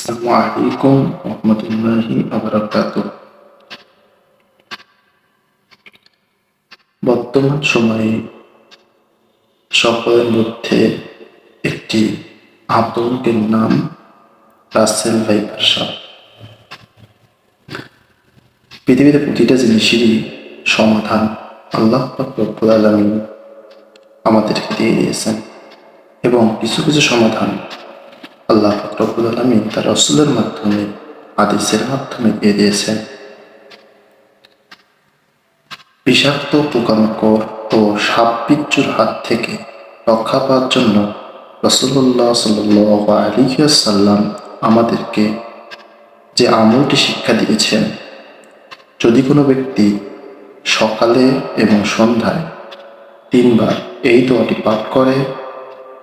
আসসালামু আলাইকুম রহমতুল্লাহি ওয়া বর্তমান সময়ে সকলের মধ্যে একটি আতঙ্কের নাম রাসেল ভাইপার সাপ। পৃথিবীতে প্রতিটা জিনিসেরই সমাধান আল্লাহ পাক রব্বুল আলামিন আমাদেরকে দিয়ে দিয়েছেন, এবং কিছু কিছু সমাধান আল্লাহ পাক রব্বুল আলামিন তার রাসূলের মাধ্যমে, হাদিসের মাধ্যমে দিয়ে দিয়েছেন। বিষাক্ত পোকামাকড় ও সাপ বিচ্ছুর হাত থেকে রক্ষা পাওয়ার জন্য রাসূলুল্লাহ সাল্লাল্লাহু আলাইহি ওয়াসাল্লাম আমাদেরকে যে আমলটি শিক্ষা দিয়েছেন, যদি কোনো ব্যক্তি সকালে এবং সন্ধ্যায় 3 বার এই দোয়াটি পাঠ করে,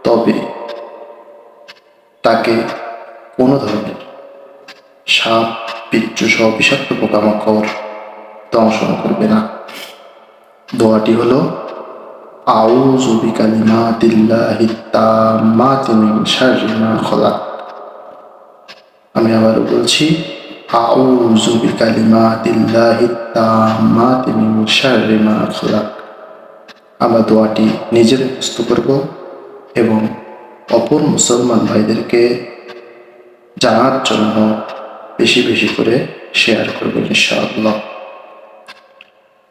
তবে তাকে কোনো ধরনের সাপ বিচ্ছু সহ বিষাক্ত পোকামাকড় দংশন করবে না। দোয়াটি হলো আউযু বিকালিমাতিল্লাহি তাম্মাতি মিন শাররি মা খালাক। আমি আবারও বলছি, আউযু বিকালিমাতিল্লাহি তাম্মাতি মিন শাররি মা খালাক। আমরা দোয়াটি নিজে মুখস্থ করব এবং অপর মুসলমান ভাইদেরকে জানার জন্য বেশি বেশি করে শেয়ার করবেন ইনশাআল্লাহ।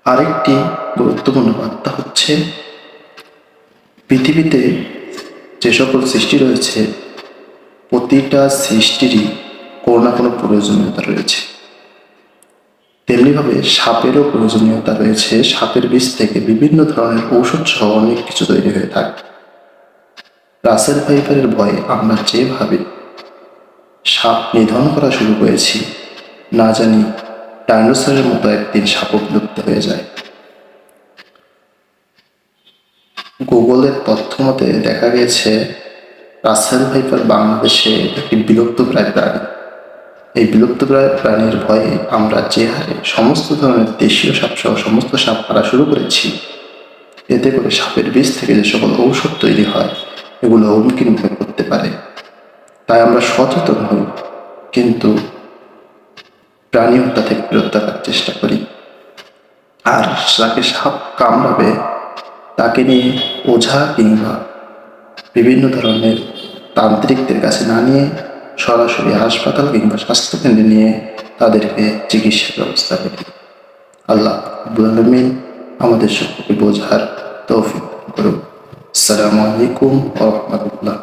আরেকটি গুরুত্বপূর্ণ বার্তা হচ্ছে, পৃথিবীতে যে সকল সৃষ্টি রয়েছে, প্রতিটা সৃষ্টিরই কোনো না কোনো প্রয়োজনীয়তা রয়েছে। তেমনিভাবে সাপেরও প্রয়োজনীয়তা রয়েছে। সাপের বিষ থেকে বিভিন্ন ধরনের ঔষধ সহ অনেক কিছু তৈরি হয়ে থাকে। রাসেল ভাইপারের ভয়ে আমরা যেভাবে সাপ নিধন করা শুরু করেছি, না জানি ডাইনোসরের মতো একদিন সাপও বিলুপ্ত হয়ে যায়। গুগলের তথ্য মতে দেখা গেছে, রাসেল ভাইপার বাংলাদেশে একটি বিলুপ্তপ্রায় প্রাণী। এই বিলুপ্তপ্রায় প্রাণীর ভয়ে আমরা যে হারে সমস্ত ধরনের দেশীয় সাপসহ সমস্ত সাপ মারা শুরু করেছি, এতে করে সাপের বিষ থেকে যে সকল ঔষধ তৈরি হয়, এগুলো হুমকির মুখে পড়তে পারে। তাই আমরা সচেতন হই, কিন্তু প্রাণী হত্যা থেকে বিরত থাকার চেষ্টা করি। আর যাকে সাপ কামড়াবে তাকে নিয়ে ওঝা কিংবা বিভিন্ন ধরনের তান্ত্রিকদের কাছে না নিয়ে সরাসরি হাসপাতাল কিংবা স্বাস্থ্যকেন্দ্রে নিয়ে তাদেরকে চিকিৎসার ব্যবস্থা করি। আল্লাহ রাব্বুল আলামিন আমাদের সকলকে বোঝার তৌফিক দান করুন। আসসালামু আলাইকুম ওয়া রাহমাতুল্লাহ।